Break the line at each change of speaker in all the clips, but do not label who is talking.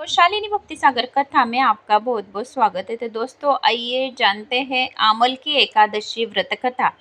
तो शालिनी भक्ति सागर कथा में आपका बहुत बहुत स्वागत है। तो दोस्तों आइए जानते हैं आमल की एकादशी व्रत कथा।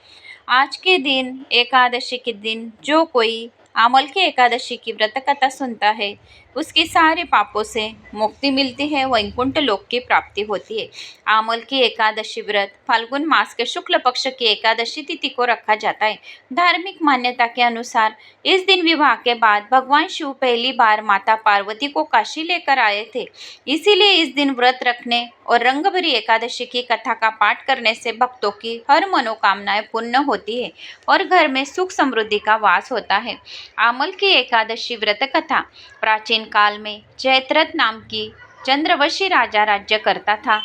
आज के दिन एकादशी के दिन जो कोई आमल की एकादशी की व्रत कथा सुनता है उसके सारे पापों से मुक्ति मिलती है, वैकुंठ लोक की प्राप्ति होती है। आमल की एकादशी व्रत फाल्गुन मास के शुक्ल पक्ष की एकादशी तिथि को रखा जाता है। धार्मिक मान्यता के अनुसार इस दिन विवाह के बाद भगवान शिव पहली बार माता पार्वती को काशी लेकर आए थे। इसीलिए इस दिन व्रत रखने और रंगभरी एकादशी की कथा का पाठ करने से भक्तों की हर मनोकामनाएं पूर्ण होती है और घर में सुख समृद्धि का वास होता है। आमल की एकादशी व्रत कथा। प्राचीन काल में जयद्रथ नाम की चंद्रवशी राजा राज्य करता था।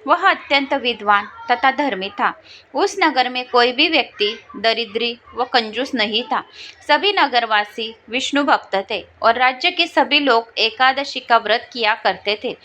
वह अत्यंत विद्वान तथा धर्मी था। उस नगर में कोई भी व्यक्ति दरिद्री व कंजूस नहीं था। सभी नगरवासी विष्णु भक्त थे और राज्य के सभी लोग एकादशी का व्रत किया करते थे।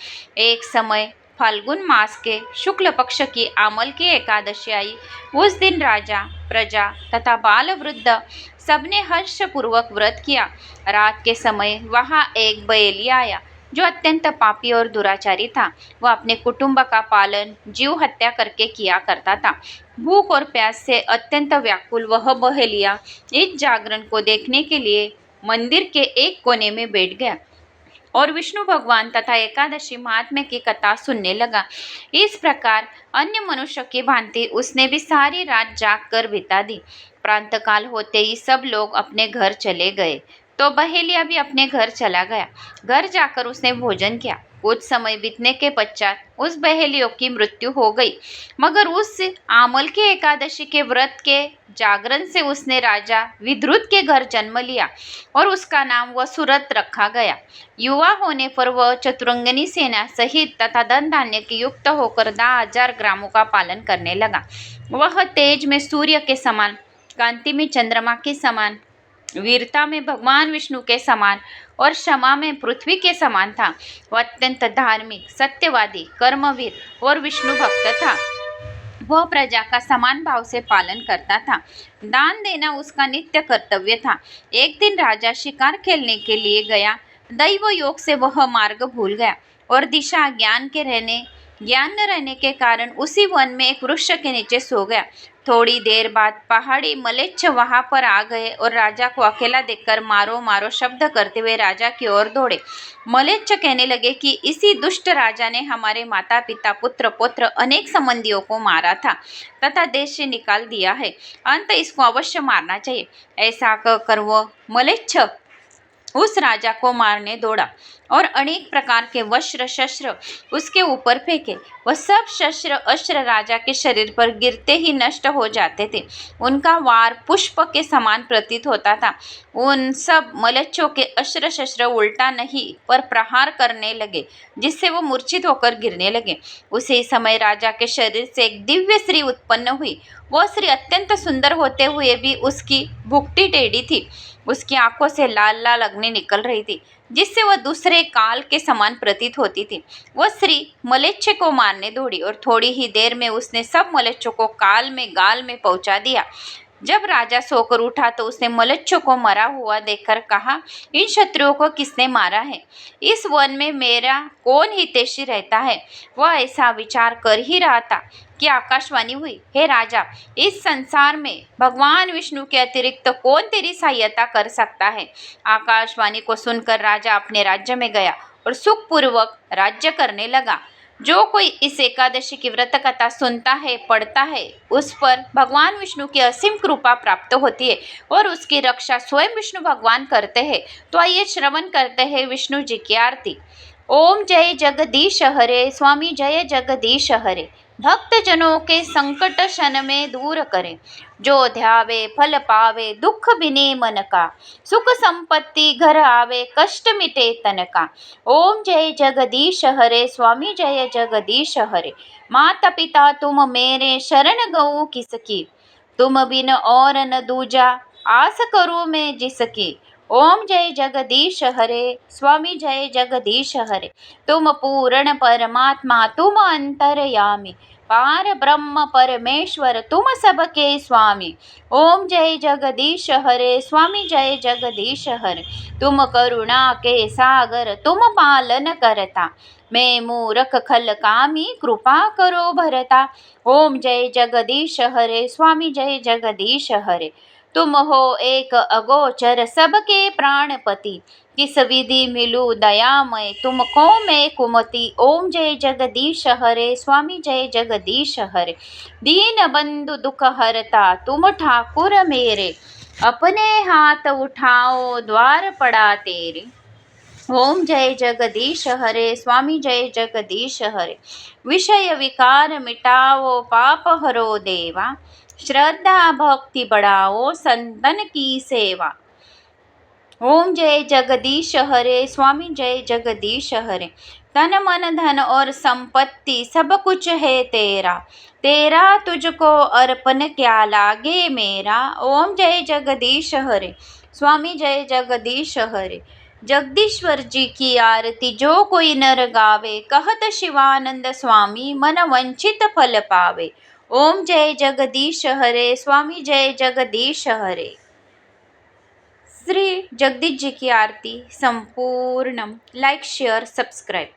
एक समय फाल्गुन मास के शुक्ल पक्ष की आमल की एकादशी आई। उस दिन राजा, प्रजा तथा बाल वृद्ध सबने हर्षपूर्वक व्रत किया। रात के समय वहां एक बयली आया जो अत्यंत पापी और दुराचारी था। वह अपने कुटुंब का पालन जीव हत्या करके किया करता था। भूख और प्यास से अत्यंत व्याकुल वह बहेलिया इस जागरण को देखने के लिए मंदिर के एक कोने में बैठ गया और विष्णु भगवान तथा एकादशी महात्म्य की कथा सुनने लगा। इस प्रकार अन्य मनुष्य की भांति उसने भी सारी रात जाग कर बिता दी। प्रातःकाल होते ही सब लोग अपने घर चले गए तो बहेलिया भी अपने घर चला गया। घर जाकर उसने भोजन किया। कुछ समय बीतने के पश्चात उस बहेलियों की मृत्यु हो गई, मगर उस आमल की एकादशी के व्रत के जागरण से उसने राजा विद्रुत के घर जन्म लिया और उसका नाम वसुरथ रखा गया। युवा होने पर वह चतुरंगनी सेना सहित तथा धन धान्य की युक्त होकर 10,000 ग्रामों का पालन करने लगा। वह तेज में सूर्य के समान, कांति में चंद्रमा के समान, वीरता में भगवान विष्णु के समान और क्षमा में पृथ्वी के समान था। वह अत्यंत धार्मिक, सत्यवादी, कर्मवीर और विष्णु भक्त था। वह प्रजा का समान भाव से पालन करता था। दान देना उसका नित्य कर्तव्य था। एक दिन राजा शिकार खेलने के लिए गया। दैव योग से वह मार्ग भूल गया और दिशा ज्ञान न रहने के कारण उसी वन में एक वृक्ष के नीचे सो गया। थोड़ी देर बाद पहाड़ी मलेच्छ वहां पर आ गए और राजा को अकेला देखकर मारो मारो शब्द करते हुए राजा की ओर दौड़े। मलेच्छ कहने लगे कि इसी दुष्ट राजा ने हमारे माता पिता, पुत्र पौत्र अनेक संबंधियों को मारा था तथा देश से निकाल दिया है। अंत इसको अवश्य मारना चाहिए। ऐसा कहकर वह मलेच्छ उस राजा को मारने दौड़ा और अनेक प्रकार के वस्त्र शस्त्र उसके ऊपर फेंके। वह सब शस्त्र अस्त्र राजा के शरीर पर गिरते ही नष्ट हो जाते थे। उनका वार पुष्प के समान प्रतीत होता था। उन सब मलेच्छों के अस्त्र शस्त्र उल्टा नहीं पर प्रहार करने लगे, जिससे वो मूर्छित होकर गिरने लगे। उसी समय राजा के शरीर से एक दिव्य स्त्री उत्पन्न हुई। वह स्त्री अत्यंत सुंदर होते हुए भी उसकी भुक्टी टेढ़ी थी। उसकी आंखों से लाल लाल अग्नि निकल रही थी, जिससे वह दूसरे काल के समान प्रतीत होती थी। वह स्त्री मलेच्छ को मारने दौड़ी और थोड़ी ही देर में उसने सब मलेच्छों को गाल में पहुंचा दिया। जब राजा सोकर उठा तो उसने मलेच्छों को मरा हुआ देखकर कहा, इन शत्रुओं को किसने मारा है? इस वन में मेरा कौन हितैषी रहता है? वह ऐसा विचार कर ही रहा था कि आकाशवाणी हुई, हे राजा, इस संसार में भगवान विष्णु के अतिरिक्त कौन तेरी सहायता कर सकता है? आकाशवाणी को सुनकर राजा अपने राज्य में गया और सुखपूर्वक राज्य करने लगा। जो कोई इस एकादशी की व्रत कथा सुनता है, पढ़ता है, उस पर भगवान विष्णु की असीम कृपा प्राप्त होती है और उसकी रक्षा स्वयं विष्णु भगवान करते हैं। तो आइए श्रवण करते हैं विष्णु जी की आरती। ओम जय जगदीश हरे, स्वामी जय जगदीश हरे। भक्त जनों के संकट क्षण में दूर करे, जो ध्यावे फल पावे दुख बिने मन का। सुख संपत्ति घर आवे, कष्ट मिटे तन का। ओम जय जगदीश हरे, स्वामी जय जगदीश हरे। माता पिता तुम मेरे, शरण गऊं किसकी। तुम बिन और न दूजा, आस करूं मैं जिसकी। ओम जय जगदीश हरे, स्वामी जय जगदीश हरे। तुम पूर्ण परमात्मा, तुम अंतर्यामी, पार ब्रह्म परमेश्वर, तुम सबके स्वामी। ओम जय जगदीश हरे, स्वामी जय जगदीश हरे। तुम करुणा के सागर, तुम पालन करता, मैं मूरख खल कामी, कृपा करो भरता। ओम जय जगदीश हरे, स्वामी जय जगदीश हरे। तुम हो एक अगोचर, सबके प्राणपति, किस विधि मिलूं दयामय, तुमको मैं कुमति। ओम जय जगदीश हरे, स्वामी जय जगदीश हरे। दीन बंधु दुख हरता, तुम ठाकुर मेरे, अपने हाथ उठाओ, द्वार पड़ा तेरे। ओम जय जगदीश हरे, स्वामी जय जगदीश हरे। विषय विकार मिटाओ, पाप हरो देवा, श्रद्धा भक्ति बढ़ाओ, संतन की सेवा। ओम जय जगदीश हरे, स्वामी जय जगदीश हरे। तन मन धन और संपत्ति सब कुछ है तेरा, तेरा तुझको अर्पण क्या लागे मेरा। ओम जय जगदीश हरे, स्वामी जय जगदीश हरे। जगदीश्वर जी की आरती जो कोई नर गावे, कहत शिवानंद स्वामी मन वंचित फल पावे। ओम जय जगदीश हरे, स्वामी जय जगदीश हरे। श्री जगदीश जी की आरती संपूर्ण। Like share subscribe.